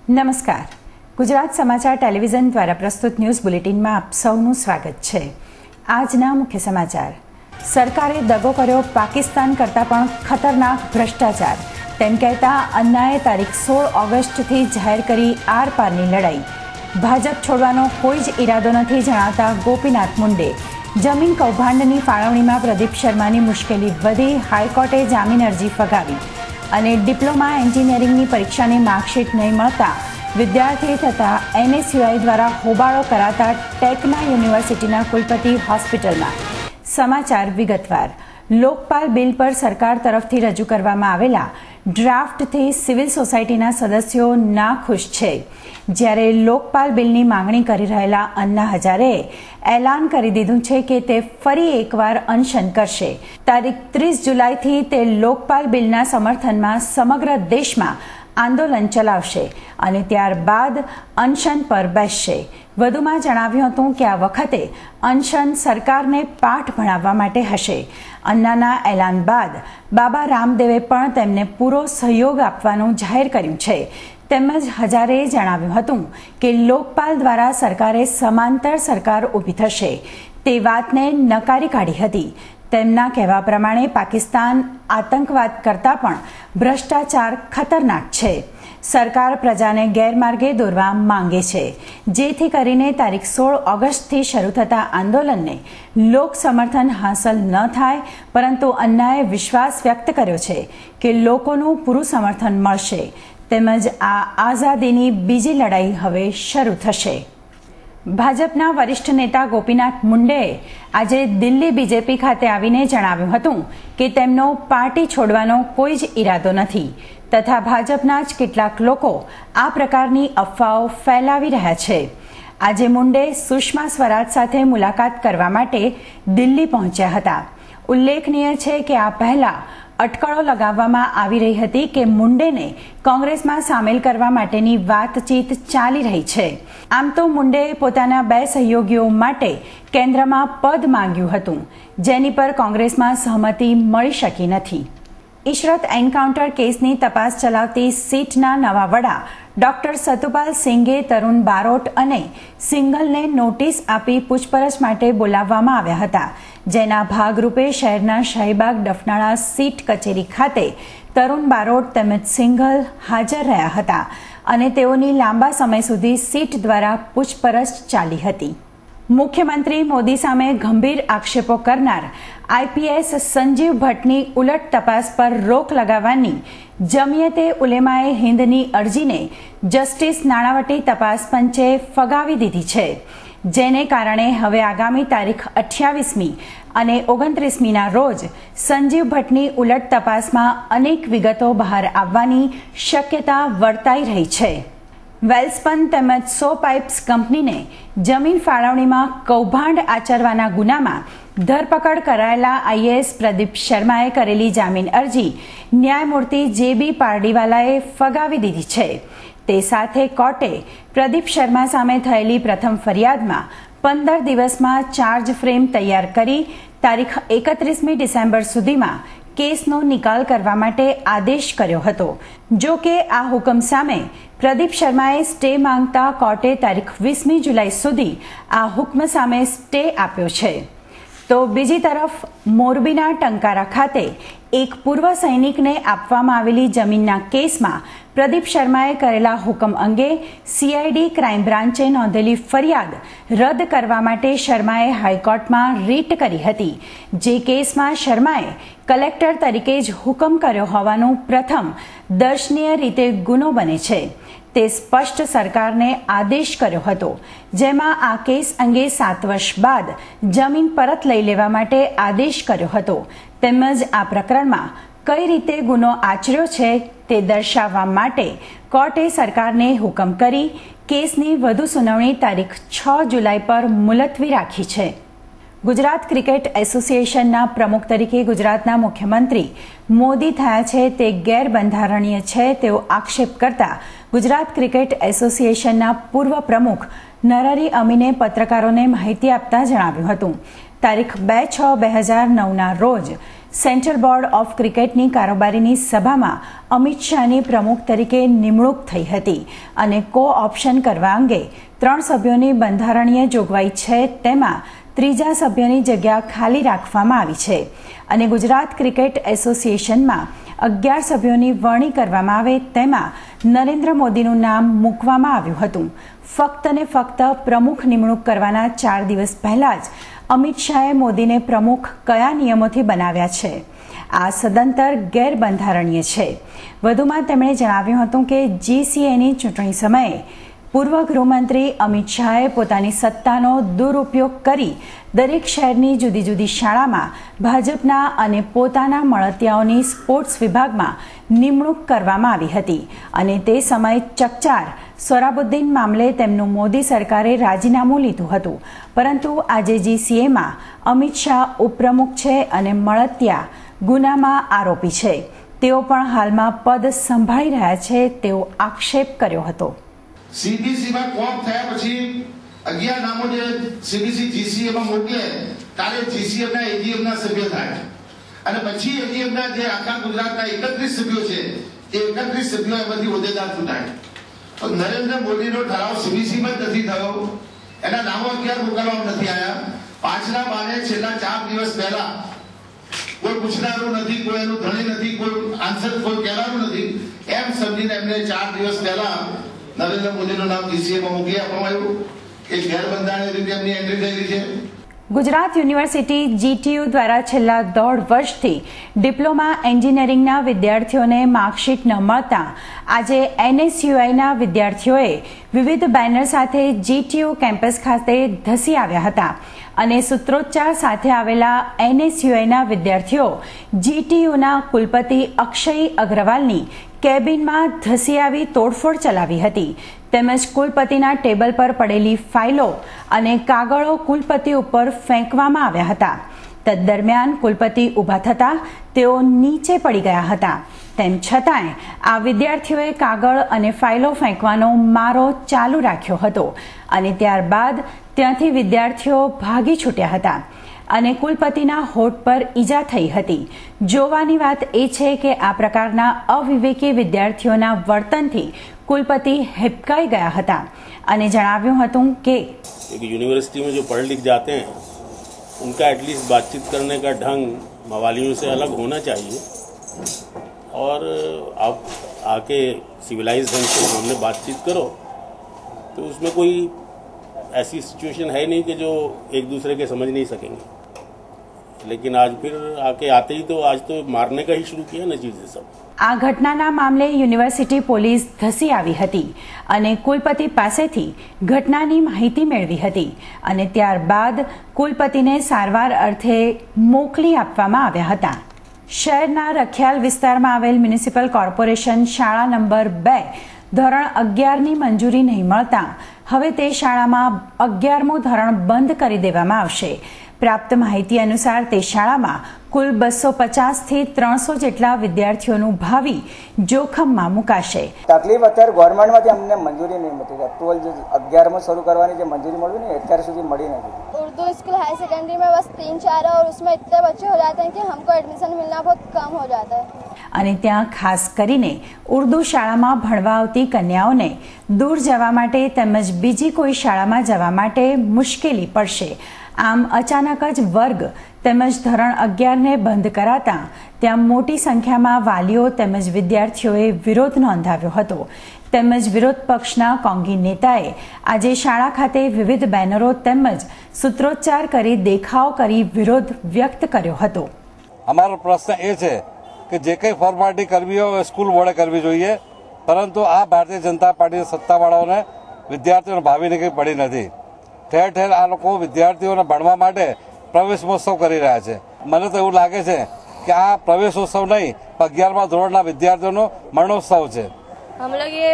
નમસ્કાર. ગુજરાત સમાચાર ટેલિવિઝન દ્વારા પ્રસ્તુત ન્યૂઝ બુલેટિનમાં આપ સૌનું સ્વાગત છે. આજના મુખ્ય સમાચાર. સરકારે દગો કર્યો, પાકિસ્તાન કરતાં પણ ખતરનાક ભ્રષ્ટાચાર તેમ કહેતા અન્નાએ તારીખ 16 ઓગસ્ટથી જાહેર કરી આરપારની લડાઈ. ભાજપ છોડવાનો કોઈ જ ઈરાદો નથી જણાવતા ગોપીનાથ મુંડે. જમીન કૌભાંડની ફાળવણીમાં પ્રદીપ શર્માની મુશ્કેલી વધી, હાઈકોર્ટે જામીન અરજી ફગાવી. અને ડિપ્લોમા એન્જિનિયરિંગની પરીક્ષાની માર્કશીટ નહીં મળતા વિદ્યાર્થી તથા NSUI દ્વારા હોબાળો કરાતા ટેકના યુનિવર્સિટીના કુલપતિ હોસ્પિટલમાં. સમાચાર વિગતવાર. લોકપાલ બિલ પર સરકાર તરફથી રજૂ કરવામાં આવેલા ડ્રાફ્ટથી સિવિલ સોસાયટીના સદસ્યો નાખુશ છે. જ્યારે લોકપાલ બિલની માંગણી કરી રહેલા અન્ના હજારેએ એલાન કરી દીધું છે કે તે ફરી એકવાર અનશન કરશે. તારીખ 30 જુલાઈથી તે લોકપાલ બિલના સમર્થનમાં સમગ્ર દેશમાં આંદોલન ચલાવશે અને ત્યારબાદ અનશન પર બેસશે. વધુમાં જણાવ્યું હતું કે આ વખતે અનશન સરકારને પાઠ ભણાવવા માટે હશે. અન્નાના એલાન બાદ બાબા રામદેવે પણ તેમને પૂરો સહયોગ આપવાનું જાહેર કર્યું છે. તેમજ હજારેએ જણાવ્યું હતું કે લોકપાલ દ્વારા સરકારે સમાંતર સરકાર ઊભી થશે તે વાતને નકારી કાઢી હતી. તેમના કહેવા પ્રમાણે પાકિસ્તાન આતંકવાદ કરતાં પણ ભ્રષ્ટાચાર ખતરનાક છે. સરકાર પ્રજાને ગેરમાર્ગે દોરવા માંગે છે, જેથી કરીને તારીખ 16 ઓગસ્ટથી શરૂ થતા આંદોલનને લોક સમર્થન હાંસલ ન થાય, પરંતુ અન્નાએ વિશ્વાસ વ્યક્ત કર્યો છે કે લોકોનું પૂરું સમર્થન મળશે. તેમજ આ આઝાદીની બીજી લડાઈ હવે શરૂ થશે. ભાજપના વરિષ્ઠ નેતા ગોપીનાથ મુંડેએ આજે દિલ્હી બીજેપી ખાતે આવીને જણાવ્યું હતું કે તેમનો પાર્ટી છોડવાનો કોઈ જ ઈરાદો નથી તથા ભાજપના જ કેટલાક લોકો આ પ્રકારની અફવાઓ ફેલાવી રહ્યા છે. આજે મુંડે સુષ્મા સ્વરાજ સાથે મુલાકાત કરવા માટે દિલ્હી પહોંચ્યા હતા. ઉલ્લેખનીય છે કે આ પહેલા અટકળો લગાવવામાં આવી રહી હતી કે મુંડેને કોંગ્રેસમાં સામેલ કરવા માટેની વાતચીત ચાલી રહી છે. આમ તો મુંડેએ પોતાના 2 સહયોગીઓ માટે કેન્દ્રમાં પદ માંગ્યું હતું, જેની પર કોંગ્રેસમાં સહમતિ મળી શકી નથી. ઇશરત એન્કાઉન્ટર કેસની તપાસ ચલાવતી સીટના નવા વડા ડોક્ટર સતુપાલ સિંઘે તરુણ બારોટ અને સિંઘલને નોટિસ આપી પૂછપરછ માટે બોલાવવામાં આવ્યા હતા. જેના ભાગરૂપે શહેરના શાહીબાગ ડફનાળા સીટ કચેરી ખાતે તરુણ બારોટ તેમજ સિંઘલ હાજર રહ્યા હતા અને તેઓની લાંબા સમય સુધી સીટ દ્વારા પૂછપરછ ચાલી હતી. મુખ્યમંત્રી મોદી સામે ગંભીર આક્ષેપો કરનાર IPS સંજીવ ભટ્ટની ઉલટ તપાસ પર રોક લગાવવાની જમિયતે ઉલેમાએ હિન્દની અરજીને જસ્ટિસ નાણાવટી તપાસ પંચે ફગાવી દીધી છે. જેને કારણે હવે આગામી તારીખ 28મી અને 29મીના રોજ સંજીવ ભટ્ટની ઉલટ તપાસમાં અનેક વિગતો બહાર આવવાની શક્યતા વર્તાઈ રહી છે. વેલ્સપન તેમજ સો પાઇપ્સ કંપનીને જમીન ફાળવણીમાં કૌભાંડ આચરવાના ગુનામાં ધરપકડ કરાયેલા IAS પ્રદીપ શર્માએ કરેલી જામીન અરજી ન્યાયમૂર્તિ JB પારડીવાલાએ ફગાવી દીધી છે. તે સાથે કોર્ટે પ્રદીપ શર્મા સામે થયેલી પ્રથમ ફરિયાદમાં 15 દિવસમાં ચાર્જ ફ્રેમ તૈયાર કરી તારીખ 31મી ડિસેમ્બર સુધીમાં કેસનો નિકાલ કરવા માટે આદેશ કર્યો હતો. જો કે આ હુકમ સામે પ્રદીપ શર્માએ સ્ટે માંગતા કોર્ટે તારીખ 20મી જુલાઈ સુધી આ હુકમ સામે સ્ટે આપ્યો છે. તો બીજી તરફ મોરબીના ટંકારા ખાતે એક પૂર્વ સૈનિકને આપવામાં આવેલી જમીનના કેસમાં પ્રદીપ શર્માએ કરેલા હુકમ અંગે CID ક્રાઇમ બ્રાન્ચે નોંધેલી ફરિયાદ રદ કરવા માટે શર્માએ હાઈકોર્ટમાં રીટ કરી હતી. જે કેસમાં શર્માએ કલેક્ટર તરીકે જ હુકમ કર્યો હોવાનું પ્રથમ દર્શનીય રીતે ગુનો બને છે. તે સ્પષ્ટ સરકારને આદેશ કર્યો હતો, જેમાં આ કેસ અંગે 7 વર્ષ બાદ જમીન પરત લઈ લેવા માટે આદેશ કર્યો હતો. તેમજ આ પ્રકરણમાં કઈ રીતે ગુનો આચર્યો છે તે દર્શાવવા માટે કોર્ટે સરકારને હુકમ કરી કેસની વધુ સુનાવણી તારીખ 6 જુલાઈ પર મુલતવી રાખી છે. ગુજરાત ક્રિકેટ એસોસિએશનના પ્રમુખ તરીકે ગુજરાતના મુખ્યમંત્રી મોદી થયા છે તે ગેરબંધારણીય છે તેવો આક્ષેપ કરતા ગુજરાત ક્રિકેટ એસોસિએશનના પૂર્વ પ્રમુખ નરહરી અમીને પત્રકારોને માહિતી આપતા જણાવ્યું હતું તારીખ 2/6/2009ના રોજ સેન્ટ્રલ બોર્ડ ઓફ ક્રિકેટની કારોબારીની સભામાં અમિત શાહની પ્રમુખ તરીકે નિમણૂક થઈ હતી અને કો-ઓપ્શન કરવા અંગે 3 સભ્યોની બંધારણીય જોગવાઈ છે તેમાં ત્રીજા સભ્યની જગ્યા ખાલી રાખવામાં આવી છે અને ગુજરાત ક્રિકેટ એસોસિએશનમાં 11 સભ્યોની વરણી કરવામાં આવે તેમાં નરેન્દ્ર મોદીનું નામ મૂકવામાં આવ્યું હતું. ફક્ત ને ફક્ત પ્રમુખ નિમણૂક કરવાના 4 દિવસ પહેલા જ અમિત શાહે મોદીને પ્રમુખ કયા નિયમોથી બનાવ્યા છે? આ સદંતર ગેરબંધારણીય છે. વધુમાં તેમણે જણાવ્યું હતું કે GCAની ચૂંટણી સમયે પૂર્વ ગૃહમંત્રી અમિત શાહે પોતાની સત્તાનો દુરુપયોગ કરી દરેક શહેરની જુદી જુદી શાળામાં ભાજપના અને પોતાના મળતિયાઓની સ્પોર્ટ્સ વિભાગમાં નિમણૂક કરવામાં આવી હતી અને તે સમયે ચકચાર સોરાબુદ્દીન મામલે તેમનું મોદી સરકારે રાજીનામું લીધું હતું. પરંતુ આજે GCAમાં અમિત શાહ ઉપપ્રમુખ છે અને મળતિયા ગુનામાં આરોપી છે. તેઓ પણ હાલમાં પદ સંભાળી રહ્યા છે તેવો આક્ષેપ કર્યો હતો. સીબીસીમાં કોપ થયા પછી 11 નામો જે સીબીસી GCAમાં મોકલે ત્યારે GCAના AGMના સભ્ય થાય અને પછી AGMના જે આખા ગુજરાતના 31 સભ્યો છે એ 31 સભ્યો એમાંથી હોદ્દેદાર ચૂંટાય. તો નરેન્દ્ર મોદીનો ઠરાવ સીબીસીમાં જ નથી થયો, એના નામો 11 મોકલવામાં નથી આવ્યા. પાછલા બાને છેલ્લા 4 દિવસ પહેલા કોઈ પૂછનારું નથી, કોઈ એનું ધણી નથી, કોઈ આન્સર કોઈ કહેવાનું નથી એમ સમજીને એમને 4 દિવસ પહેલા નરેન્દ્ર મોદીનું નામ GCAમાં મોકલી આપવામાં આવ્યું. એ ગેરબંધારણીય રીતે એમની એન્ટ્રી થયેલી છે. ગુજરાત યુનિવર્સિટી GTU દ્વારા છેલ્લા 1.5 વર્ષથી ડિપ્લોમા એન્જિનિયરિંગના વિદ્યાર્થીઓને માર્કશીટ ન મળતા આજે NSUIના વિદ્યાર્થીઓએ વિવિધ બેનર સાથે GTU કેમ્પસ ખાતે ધસી આવ્યા હતા અને સૂત્રોચ્ચાર સાથે આવેલા NSUIના વિદ્યાર્થીઓ GTUના કુલપતિ અક્ષય અગ્રવાલની કેબિનમાં ધસી આવી તોડફોડ ચલાવી હતી તેમજ કુલપતિના ટેબલ પર પડેલી ફાઇલો અને કાગળો કુલપતિ ઉપર ફેંકવામાં આવ્યા હતા. તદરમિયાન કુલપતિ ઊભા થતા તેઓ નીચે પડી ગયા હતા. તેમ છતાંય આ વિદ્યાર્થીઓએ કાગળ અને ફાઇલો ફેંકવાનો મારો ચાલુ રાખ્યો હતો અને ત્યારબાદ ત્યાંથી વિદ્યાર્થીઓ ભાગી છૂટ્યા હતા અને કુલપતિના હોઠ પર ઈજા થઈ હતી. જોવાની વાત એ છે કે આ પ્રકારના અવિવેકી વિદ્યાર્થીઓના વર્તનથી कुलपति हिपकाई गया था અને જણાવ્યું હતું કે यूनिवर्सिटी में जो पढ़ लिख जाते हैं उनका एटलीस्ट बातचीत करने का ढंग मवालियों से अलग होना चाहिए और आप आके सिविलाइज ढंग से सामने बातचीत करो तो उसमें कोई ऐसी सिचुएशन है नहीं कि जो एक दूसरे के समझ नहीं सकेंगे. लेकिन आज फिर आके आते ही तो आज तो मारने का ही शुरू किया ना चीजें सब. આ ઘટનાના મામલે યુનિવર્સિટી પોલીસ ધસી આવી હતી અને કુલપતિ પાસેથી ઘટનાની માહિતી મેળવી હતી અને ત્યારબાદ કુલપતિને સારવાર અર્થે મોકલી આપવામાં આવ્યા હતા. શહેરના રખિયાલ વિસ્તારમાં આવેલ મ્યુનિસિપલ કોર્પોરેશન શાળા નંબર 2 ધોરણ 11ની મંજૂરી નહીં મળતા હવે તે શાળામાં 11મું ધોરણ બંધ કરી દેવામાં આવશે. પ્રાપ્ત માહિતી અનુસાર તે શાળામાં કુલ 250 થી 300 જેટલા વિદ્યાર્થીઓનું ભાવિ જોખમમાં મુકાશે. તકલીફ અત્યારે ગવર્મેન્ટમાંથી અમને મંજૂરી નહીં મળતી. અપ્રુવલ જે 11માં શરૂ કરવાની જે મંજૂરી મળી ને અત્યાર સુધી મળી નથી. उर्दू स्कूल हाई सेकेंडरी में बस 3-4 है और उसमें इतने बच्चे हो जाते हैं कि हमको एडमिशन मिलना बहुत कम हो जाता है. અને ત્યાં ખાસ કરીને ઉર્દુ શાળામાં ભણવા આવતી કન્યાઓને દૂર જવા માટે તેમજ બીજી કોઈ શાળામાં જવા માટે મુશ્કેલી પડશે. આમ અચાનક જ વર્ગ તેમજ ધોરણ 11ને બંધ કરાતા ત્યાં મોટી સંખ્યામાં વાલીઓ તેમજ વિદ્યાર્થીઓએ વિરોધ નોંધાવ્યો હતો તેમજ વિરોધ પક્ષના કોંગી નેતાએ આજે શાળા ખાતે વિવિધ બેનરો તેમજ સૂત્રોચ્ચાર કરી દેખાવ કરી વિરોધ વ્યક્ત કર્યો હતો. અમારો પ્રશ્ન એ છે કે જે કંઈ ફોર્માલિટી કરવી હોય સ્કૂલ બોર્ડે કરવી જોઈએ, પરંતુ આ ભારતીય જનતા પાર્ટીના સત્તાવાળાઓને વિદ્યાર્થીઓને ભાવીને કંઈ પડી નથી. ઠેર ઠેર આ લોકો વિદ્યાર્થીઓને ભણવા માટે પ્રવેશ મહોત્સવ કરી રહ્યા છે. મને તો એવું લાગે છે કે આ પ્રવેશોત્સવ નહીં, 11મા ધોરણના વિદ્યાર્થીઓનો મરણોત્સવ છે. हम लोग ये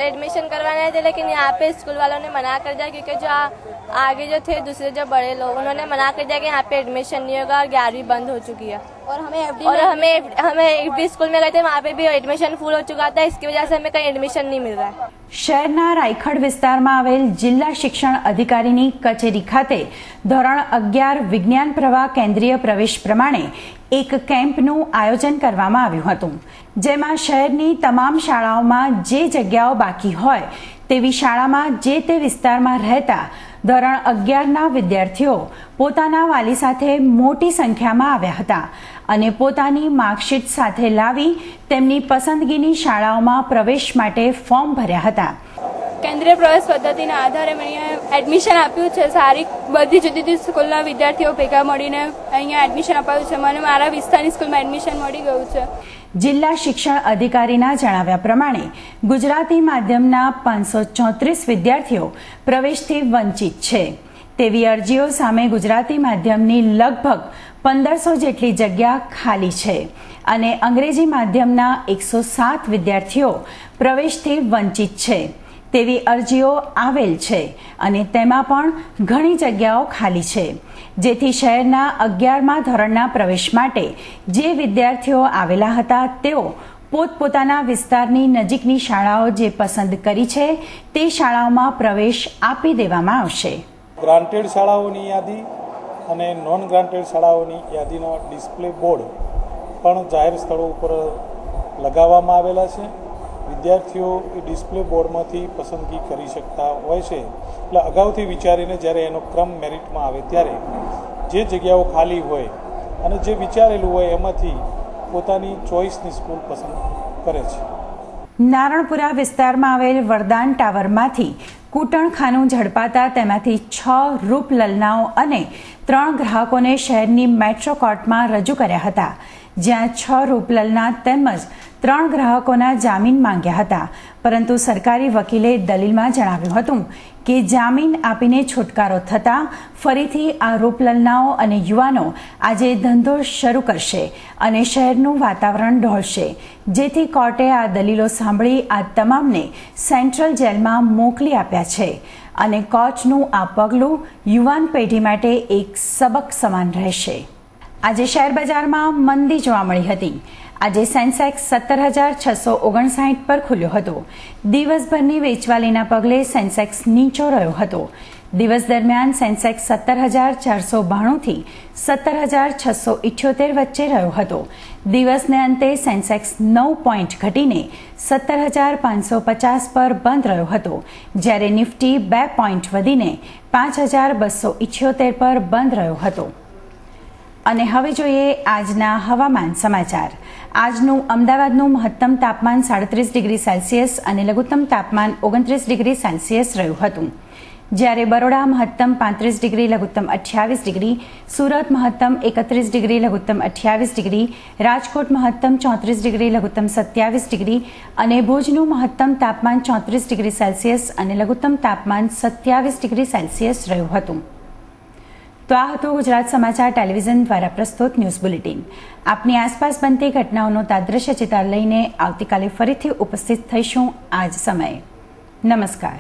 एडमिशन करवाने आए थे लेकिन यहाँ पे स्कूल वालों ने मना कर दिया क्योंकि जो आगे जो थे दूसरे जो बड़े लोग उन्होंने मना कर दिया कि यहाँ पे एडमिशन नहीं होगा और 11वीं बंद हो चुकी है। और हमें एफडी स्कूल में गए थे, वहाँ पे भी एडमिशन फुल हो चुका था, इसकी वजह से हमें कहीं एडमिशन नहीं मिल रहा है। શહેરના રાયખડ વિસ્તારમાં આવેલ જિલ્લા શિક્ષણ અધિકારીની કચેરી ખાતે ધોરણ 11 વિજ્ઞાન પ્રવાહ કેન્દ્રીય પ્રવેશ પ્રમાણે એક કેમ્પનું આયોજન કરવામાં આવ્યું હતું, જેમાં શહેરની તમામ શાળાઓમાં જે જગ્યાઓ બાકી હોય તેવી શાળામાં જે તે વિસ્તારમાં રહેતા ધોરણ 11ના વિદ્યાર્થીઓ પોતાના વાલી સાથે મોટી સંખ્યામાં આવ્યા હતા અને પોતાની માર્કશીટ સાથે લાવી તેમની પસંદગીની શાળાઓમાં પ્રવેશ માટે ફોર્મ ભર્યા હતા। કેન્દ્રીય પ્રવેશ પદ્ધતિના આધારે મેં અહીંયા એડમિશન આપ્યું છે। સારી બધી જુદી જુદી સ્કૂલના વિદ્યાર્થીઓ ભેગા મળીને અહીંયા એડમિશન અપાયું છે। મને મારા વિસ્તારની સ્કૂલમાં એડમિશન મળી ગયું છે। જિલ્લા શિક્ષણ અધિકારીના જણાવ્યા પ્રમાણે ગુજરાતી માધ્યમના 534 વિદ્યાર્થીઓ પ્રવેશથી વંચિત છે, તેવી અરજીઓ સામે ગુજરાતી માધ્યમની લગભગ 1500 જેટલી જગ્યા ખાલી છે અને અંગ્રેજી માધ્યમના 107 વિદ્યાર્થીઓ પ્રવેશથી વંચિત છે તેવી અરજીઓ આવેલ છે અને તેમાં પણ ઘણી જગ્યાઓ ખાલી છે, જેથી શહેરના 11મા ધોરણના પ્રવેશ માટે જે વિદ્યાર્થીઓ આવેલા હતા તેઓ પોતપોતાના વિસ્તારની નજીકની શાળાઓ જે પસંદ કરી છે તે શાળાઓમાં પ્રવેશ આપી દેવામાં આવશે। ગ્રાન્ટેડ શાળાઓની યાદી અને નોન ગ્રાન્ટેડ શાળાઓની યાદીનો ડિસ્પ્લે બોર્ડ પણ જાહેર સ્થળો ઉપર લગાવવામાં આવેલા છે। વિદ્યાર્થીઓ એ ડિસ્પ્લે બોર્ડમાંથી પસંદગી કરી શકતા હોય છે। એટલે અગાઉથી વિચારીને જ્યારે એનો ક્રમ મેરિટમાં આવે ત્યારે જે જગ્યાઓ ખાલી હોય અને જે વિચારેલું હોય એમાંથી પોતાની ચોઈસની સ્કૂલ પસંદ કરે છે। નારણપુરા વિસ્તારમાં આવેલ વરદાન ટાવરમાંથી કૂટણખાનું ઝડપાતા તેમાંથી 6 રૂપ લલનાઓ અને 3 ગ્રાહકોને શહેરની મેટ્રો કોર્ટમાં રજૂ કર્યા હતા, જ્યાં 6 રૂપ લલના તેમજ 3 ગ્રાહકોના જામીન માંગ્યા હતા, પરંતુ સરકારી વકીલે દલીલમાં જણાવ્યું હતું કે જામીન આપીને છુટકારો થતાં ફરીથી આ રૂપલલનાઓ અને યુવાનો આજે ધંધો શરૂ કરશે અને શહેરનું વાતાવરણ ઢોળશે, જેથી કોર્ટે આ દલીલો સાંભળી આ તમામને સેન્ટ્રલ જેલમાં મોકલી આપ્યા છે અને કોર્ટનું આ પગલું યુવાન પેઢી માટે એક સબક સમાન રહેશે। આજે શેર બજારમાં મંદી જોવા મળી હતી। આજે સેન્સેક્સ 17,659 પર ખુલ્યો હતો। દિવસભરની વેચવાલીના પગલે સેન્સેક્સ નીચો રહ્યો હતો। દિવસ દરમિયાન સેન્સેક્સ 17,492 થી 17,678 વચ્ચે રહ્યો હતો। દિવસને અંતે સેન્સેક્સ 9 પોઈન્ટ ઘટીને 17,550 પર બંધ રહ્યો હતો, જ્યારે નિફ્ટી 2 પોઈન્ટ વધીને 5,278 પર બંધ રહ્યો હતો। અને હવે જોઈએ આજના હવામાન સમાચાર। આજનું અમદાવાદનું મહત્તમ તાપમાન 37 ડિગ્રી સેલ્સિયસ અને લઘુત્તમ તાપમાન 29 ડિગ્રી સેલ્સિયસ રહ્યું હતું, જ્યારે બરોડા મહત્તમ 35 ડિગ્રી લઘુત્તમ 28 ડિગ્રી, સુરત મહત્તમ 31 ડિગ્રી લઘુત્તમ 28 ડિગ્રી, રાજકોટ મહત્તમ 34 ડિગ્રી લઘુત્તમ 27 ડિગ્રી અને ભુજનું મહત્તમ તાપમાન 34 ડિગ્રી સેલ્સિયસ અને લઘુત્તમ તાપમાન 27 ડિગ્રી સેલ્સિયસ રહ્યું હતું। તો આ હતું ગુજરાત સમાચાર ટેલિવિઝન દ્વારા પ્રસ્તુત ન્યૂઝ બુલેટિન। આપની આસપાસ બનતી ઘટનાઓનો તાદ્રશ્ય ચિતાર લઈને આવતીકાલે ફરીથી ઉપસ્થિત થઈશું આ જ સમયે। નમસ્કાર।